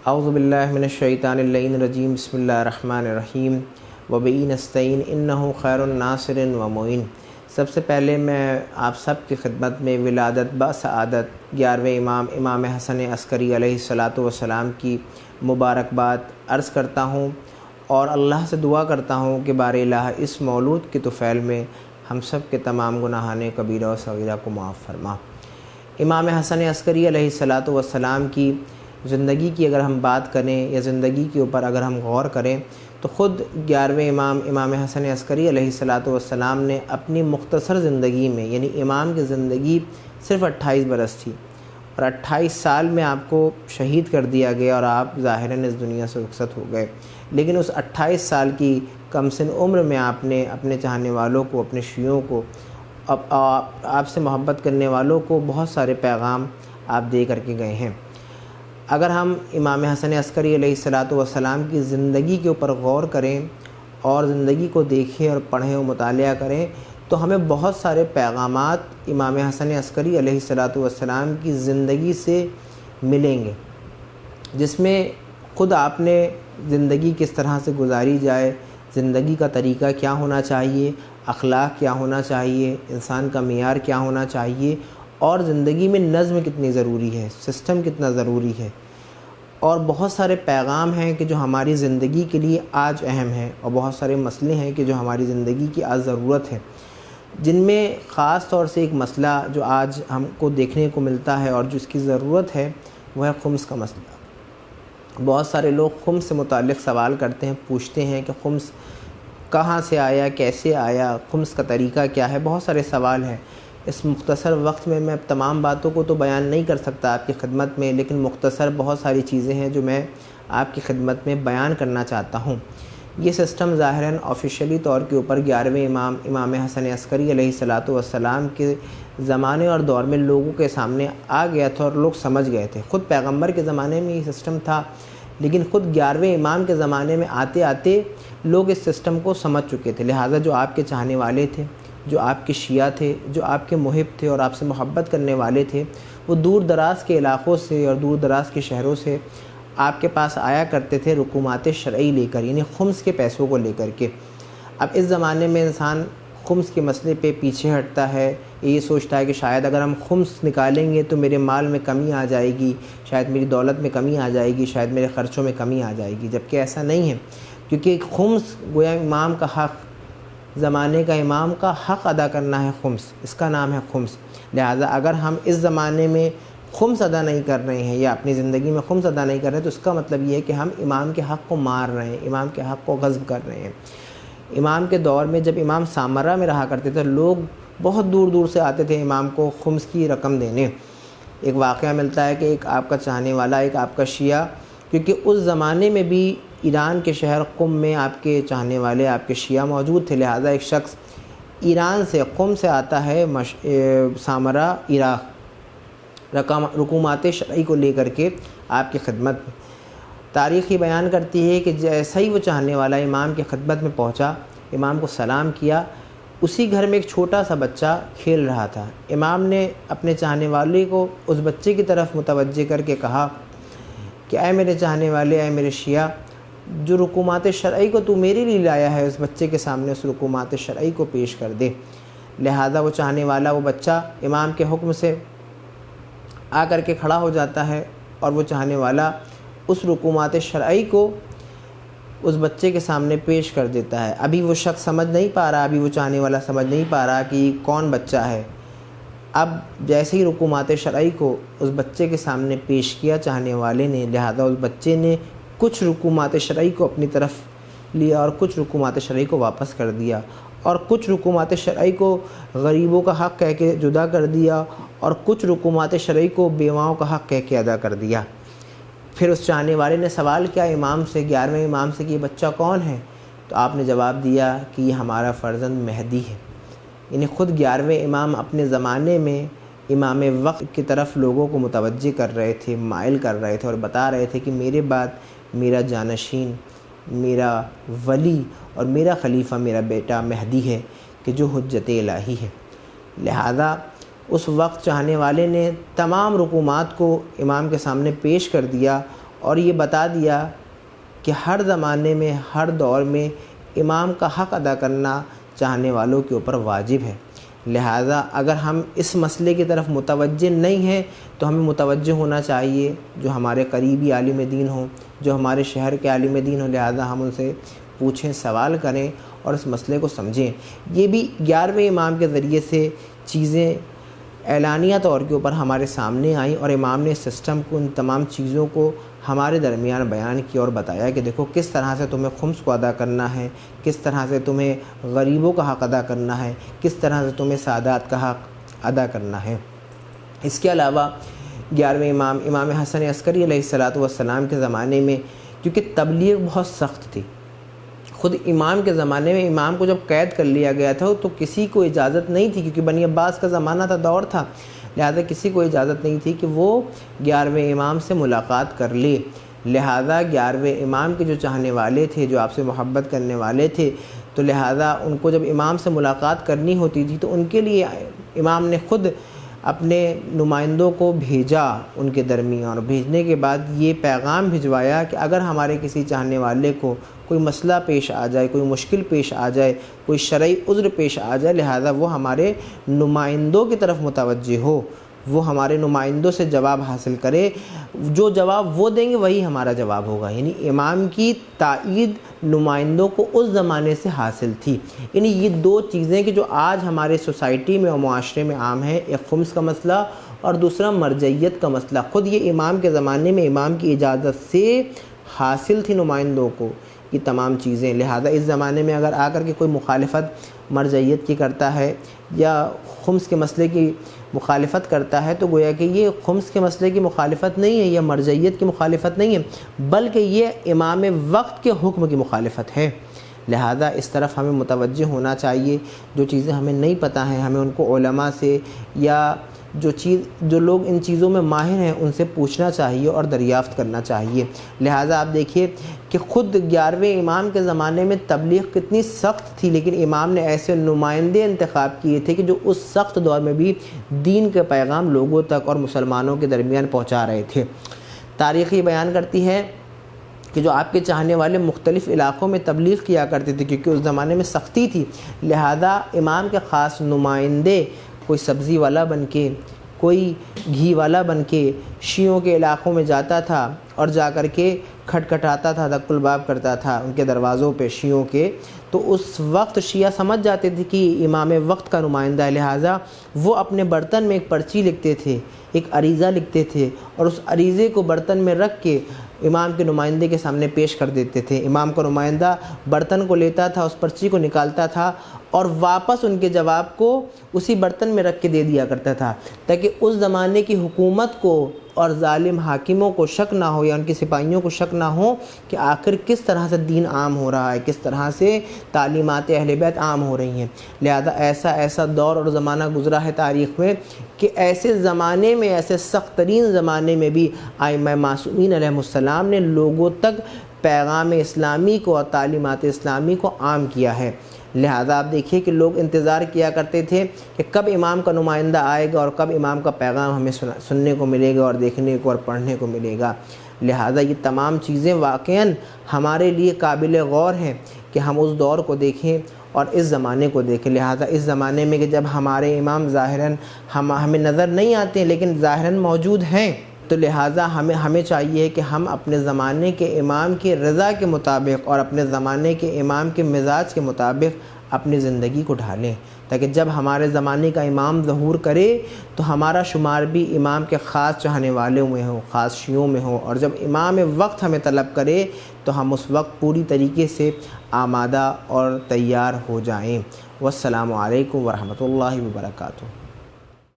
اعوذ باللہ من الشیطان اللعین الرجیم بسم اللہ الرحمن الرحیم وبہ نستعین انہ خیر الناصر و معین۔ سب سے پہلے میں آپ سب کی خدمت میں ولادت بسعادت 11ویں امام حسن عسکری علیہ الصلاۃ والسلام کی مبارکباد عرض کرتا ہوں اور اللہ سے دعا کرتا ہوں کہ بار الہ اس مولود کے طفیل میں ہم سب کے تمام گناہان کبیرہ و صغیرہ کو معاف فرما۔ امام حسن عسکری علیہ الصلاۃ والسلام کی زندگی کی اگر ہم بات کریں یا زندگی کے اوپر اگر ہم غور کریں تو خود 11ویں امام حسن عسکری علیہ الصلاۃ والسلام نے اپنی مختصر زندگی میں، یعنی امام کی زندگی صرف 28 برس تھی اور 28 سال میں آپ کو شہید کر دیا گیا اور آپ ظاہراً اس دنیا سے رخصت ہو گئے، لیکن اس 28 سال کی کم سن عمر میں آپ نے اپنے چاہنے والوں کو، اپنے شیعوں کو، آپ سے محبت کرنے والوں کو بہت سارے پیغام آپ دے کر کے گئے ہیں۔ اگر ہم امام حسن عسکری علیہ الصلاۃ والسلام کی زندگی کے اوپر غور کریں اور زندگی کو دیکھیں اور پڑھیں و مطالعہ کریں تو ہمیں بہت سارے پیغامات امام حسن عسکری علیہ الصلاۃ والسلام کی زندگی سے ملیں گے، جس میں خود آپ نے زندگی کس طرح سے گزاری جائے، زندگی کا طریقہ کیا ہونا چاہیے، اخلاق کیا ہونا چاہیے، انسان کا معیار کیا ہونا چاہیے، اور زندگی میں نظم کتنی ضروری ہے، سسٹم کتنا ضروری ہے، اور بہت سارے پیغام ہیں کہ جو ہماری زندگی کے لیے آج اہم ہیں، اور بہت سارے مسئلے ہیں کہ جو ہماری زندگی کی آج ضرورت ہے، جن میں خاص طور سے ایک مسئلہ جو آج ہم کو دیکھنے کو ملتا ہے اور جو اس کی ضرورت ہے وہ ہے خمس کا مسئلہ۔ بہت سارے لوگ خمس سے متعلق سوال کرتے ہیں، پوچھتے ہیں کہ خمس کہاں سے آیا، کیسے آیا، خمس کا طریقہ کیا ہے، بہت سارے سوال ہیں۔ اس مختصر وقت میں میں تمام باتوں کو تو بیان نہیں کر سکتا آپ کی خدمت میں، لیکن مختصر بہت ساری چیزیں ہیں جو میں آپ کی خدمت میں بیان کرنا چاہتا ہوں۔ یہ سسٹم ظاہراً آفیشیلی طور کے اوپر 11ویں امام حسن عسکری علیہ الصلاۃ والسلام کے زمانے اور دور میں لوگوں کے سامنے آ گیا تھا اور لوگ سمجھ گئے تھے۔ خود پیغمبر کے زمانے میں یہ سسٹم تھا، لیکن خود 11ویں امام کے زمانے میں آتے آتے لوگ اس سسٹم کو سمجھ چکے تھے، لہٰذا جو آپ کے چاہنے والے تھے، جو آپ کے شیعہ تھے، جو آپ کے محب تھے اور آپ سے محبت کرنے والے تھے، وہ دور دراز کے علاقوں سے اور دور دراز کے شہروں سے آپ کے پاس آیا کرتے تھے رقومات شرعی لے کر، یعنی خمس کے پیسوں کو لے کر کے۔ اب اس زمانے میں انسان خمس کے مسئلے پہ پیچھے ہٹتا ہے، یہ سوچتا ہے کہ شاید اگر ہم خمس نکالیں گے تو میرے مال میں کمی آ جائے گی، شاید میری دولت میں کمی آ جائے گی، شاید میرے خرچوں میں کمی آ جائے گی، جبکہ ایسا نہیں ہے، کیونکہ خمس گویا امام کا حق، زمانے کا امام کا حق ادا کرنا ہے، خمس اس کا نام ہے خمس۔ لہٰذا اگر ہم اس زمانے میں خمس ادا نہیں کر رہے ہیں یا اپنی زندگی میں خمس ادا نہیں کر رہے ہیں تو اس کا مطلب یہ ہے کہ ہم امام کے حق کو مار رہے ہیں، امام کے حق کو غصب کر رہے ہیں۔ امام کے دور میں جب امام سامرہ میں رہا کرتے تھے، لوگ بہت دور دور سے آتے تھے امام کو خمس کی رقم دینے۔ ایک واقعہ ملتا ہے کہ ایک آپ کا چاہنے والا، ایک آپ کا شیعہ، کیونکہ اس زمانے میں بھی ایران کے شہر قم میں آپ کے چاہنے والے، آپ کے شیعہ موجود تھے، لہٰذا ایک شخص ایران سے، قم سے آتا ہے سامرہ عراق، رقومات شرعی کو لے کر کے آپ کی خدمت میں۔ تاریخ یہ بیان کرتی ہے کہ جیسا ہی وہ چاہنے والا امام کی خدمت میں پہنچا، امام کو سلام کیا، اسی گھر میں ایک چھوٹا سا بچہ کھیل رہا تھا۔ امام نے اپنے چاہنے والے کو اس بچے کی طرف متوجہ کر کے کہا کہ اے میرے چاہنے والے، اے میرے شیعہ، جو رقومات شرعی کو تو میرے لیے لایا ہے، اس بچے کے سامنے اس رقومات شرعی کو پیش کر دے۔ لہٰذا وہ چاہنے والا، وہ بچہ امام کے حکم سے آ کر کے کھڑا ہو جاتا ہے اور وہ چاہنے والا اس رقومات شرعی کو اس بچے کے سامنے پیش کر دیتا ہے۔ ابھی وہ شخص سمجھ نہیں پا رہا، ابھی وہ چاہنے والا سمجھ نہیں پا رہا کہ یہ کون بچہ ہے۔ اب جیسے ہی رقومات شرعی کو اس بچے کے سامنے پیش کیا چاہنے والے نے، لہٰذا اس بچے نے کچھ رقومات شرعی کو اپنی طرف لیا اور کچھ رقومات شرعی کو واپس کر دیا، اور کچھ رقومات شرعی کو غریبوں کا حق کہہ کے جدا کر دیا اور کچھ رقومات شرعی کو بیواؤں کا حق کہہ کے ادا کر دیا۔ پھر اس چاہنے والے نے سوال کیا امام سے، 11ویں امام سے، کہ یہ بچہ کون ہے؟ تو آپ نے جواب دیا کہ یہ ہمارا فرزند مہدی ہے۔ یعنی خود 11ویں امام اپنے زمانے میں امام وقت کی طرف لوگوں کو متوجہ کر رہے تھے، مائل کر رہے تھے اور بتا رہے تھے کہ میرے بعد میرا جانشین، میرا ولی اور میرا خلیفہ میرا بیٹا مہدی ہے کہ جو حجت الہی ہے۔ لہذا اس وقت چاہنے والے نے تمام رقومات کو امام کے سامنے پیش کر دیا اور یہ بتا دیا کہ ہر زمانے میں ہر دور میں امام کا حق ادا کرنا چاہنے والوں کے اوپر واجب ہے۔ لہٰذا اگر ہم اس مسئلے کی طرف متوجہ نہیں ہیں تو ہمیں متوجہ ہونا چاہیے جو ہمارے قریبی عالم دین ہوں، جو ہمارے شہر کے عالم دین ہوں، لہٰذا ہم ان سے پوچھیں، سوال کریں اور اس مسئلے کو سمجھیں۔ یہ بھی 11ویں امام کے ذریعے سے چیزیں اعلانیہ طور کے اوپر ہمارے سامنے آئیں اور امام نے سسٹم کو، ان تمام چیزوں کو ہمارے درمیان بیان کیا اور بتایا کہ دیکھو کس طرح سے تمہیں خمس کو ادا کرنا ہے، کس طرح سے تمہیں غریبوں کا حق ادا کرنا ہے، کس طرح سے تمہیں سادات کا حق ادا کرنا ہے۔ اس کے علاوہ 11ویں امام حسن عسکری علیہ السلام کے زمانے میں کیونکہ تبلیغ بہت سخت تھی، خود امام کے زمانے میں امام کو جب قید کر لیا گیا تھا تو کسی کو اجازت نہیں تھی، کیونکہ بنی عباس کا زمانہ تھا، دور تھا، لہذا کسی کو اجازت نہیں تھی کہ وہ 11ویں امام سے ملاقات کر لے۔ لہذا 11ویں امام کے جو چاہنے والے تھے، جو آپ سے محبت کرنے والے تھے، تو لہذا ان کو جب امام سے ملاقات کرنی ہوتی تھی تو ان کے لیے امام نے خود اپنے نمائندوں کو بھیجا ان کے درمیان، اور بھیجنے کے بعد یہ پیغام بھجوایا کہ اگر ہمارے کسی چاہنے والے کو کوئی مسئلہ پیش آ جائے، کوئی مشکل پیش آ جائے، کوئی شرعی عذر پیش آ جائے، لہذا وہ ہمارے نمائندوں کی طرف متوجہ ہو، وہ ہمارے نمائندوں سے جواب حاصل کرے، جو جواب وہ دیں گے وہی ہمارا جواب ہوگا۔ یعنی امام کی تائید نمائندوں کو اس زمانے سے حاصل تھی۔ یعنی یہ دو چیزیں کہ جو آج ہمارے سوسائٹی میں اور معاشرے میں عام ہیں، ایک خمس کا مسئلہ اور دوسرا مرجعیت کا مسئلہ، خود یہ امام کے زمانے میں امام کی اجازت سے حاصل تھی نمائندوں کو یہ تمام چیزیں۔ لہذا اس زمانے میں اگر آ کر کے کوئی مخالفت مرجعیت کی کرتا ہے یا خمس کے مسئلے کی مخالفت کرتا ہے تو گویا کہ یہ خمس کے مسئلے کی مخالفت نہیں ہے یا مرجعیت کی مخالفت نہیں ہے، بلکہ یہ امام وقت کے حکم کی مخالفت ہے۔ لہذا اس طرف ہمیں متوجہ ہونا چاہیے، جو چیزیں ہمیں نہیں پتہ ہیں ہمیں ان کو علماء سے یا جو لوگ ان چیزوں میں ماہر ہیں ان سے پوچھنا چاہیے اور دریافت کرنا چاہیے۔ لہٰذا آپ دیکھیے کہ خود 11ویں امام کے زمانے میں تبلیغ کتنی سخت تھی، لیکن امام نے ایسے نمائندے انتخاب کیے تھے کہ جو اس سخت دور میں بھی دین کے پیغام لوگوں تک اور مسلمانوں کے درمیان پہنچا رہے تھے۔ تاریخ یہ بیان کرتی ہے کہ جو آپ کے چاہنے والے مختلف علاقوں میں تبلیغ کیا کرتے تھے، کیونکہ اس زمانے میں سختی تھی، لہذا امام کے خاص نمائندے کوئی سبزی والا بن کے، کوئی گھی والا بن کے شیعوں کے علاقوں میں جاتا تھا اور جا کر کے کھٹکھٹاتا تھا، دق الباب کرتا تھا ان کے دروازوں پہ شیعوں کے، تو اس وقت شیعہ سمجھ جاتے تھے کہ امام وقت کا نمائندہ ہے، لہٰذا وہ اپنے برتن میں ایک پرچی لکھتے تھے، ایک عریضہ لکھتے تھے اور اس عریضے کو برتن میں رکھ کے امام کے نمائندے کے سامنے پیش کر دیتے تھے۔ امام کا نمائندہ برتن کو لیتا تھا، اس پرچی کو نکالتا تھا اور واپس ان کے جواب کو اسی برتن میں رکھ کے دے دیا کرتا تھا، تاکہ اس زمانے کی حکومت کو اور ظالم حاکموں کو شک نہ ہو یا ان کی سپاہیوں کو شک نہ ہو کہ آخر کس طرح سے دین عام ہو رہا ہے، کس طرح سے تعلیمات اہل بیت عام ہو رہی ہیں۔ لہذا ایسا دور اور زمانہ گزرا ہے تاریخ میں کہ ایسے زمانے میں، ایسے سخت ترین زمانے میں بھی ائمہ معصومین علیہ السلام نے لوگوں تک پیغام اسلامی کو اور تعلیمات اسلامی کو عام کیا ہے۔ لہذا آپ دیکھیے کہ لوگ انتظار کیا کرتے تھے کہ کب امام کا نمائندہ آئے گا اور کب امام کا پیغام ہمیں سننے کو ملے گا اور دیکھنے کو اور پڑھنے کو ملے گا۔ لہذا یہ تمام چیزیں واقعاً ہمارے لیے قابل غور ہیں کہ ہم اس دور کو دیکھیں اور اس زمانے کو دیکھیں۔ لہذا اس زمانے میں کہ جب ہمارے امام ظاہراً ہمیں نظر نہیں آتے ہیں لیکن ظاہراً موجود ہیں، تو لہٰذا ہمیں چاہیے کہ ہم اپنے زمانے کے امام کی رضا کے مطابق اور اپنے زمانے کے امام کے مزاج کے مطابق اپنی زندگی کو ڈھالیں، تاکہ جب ہمارے زمانے کا امام ظہور کرے تو ہمارا شمار بھی امام کے خاص چاہنے والوں میں ہو، خاص شیعوں میں ہو، اور جب امام وقت ہمیں طلب کرے تو ہم اس وقت پوری طریقے سے آمادہ اور تیار ہو جائیں۔ والسلام علیکم ورحمۃ اللہ وبرکاتہ۔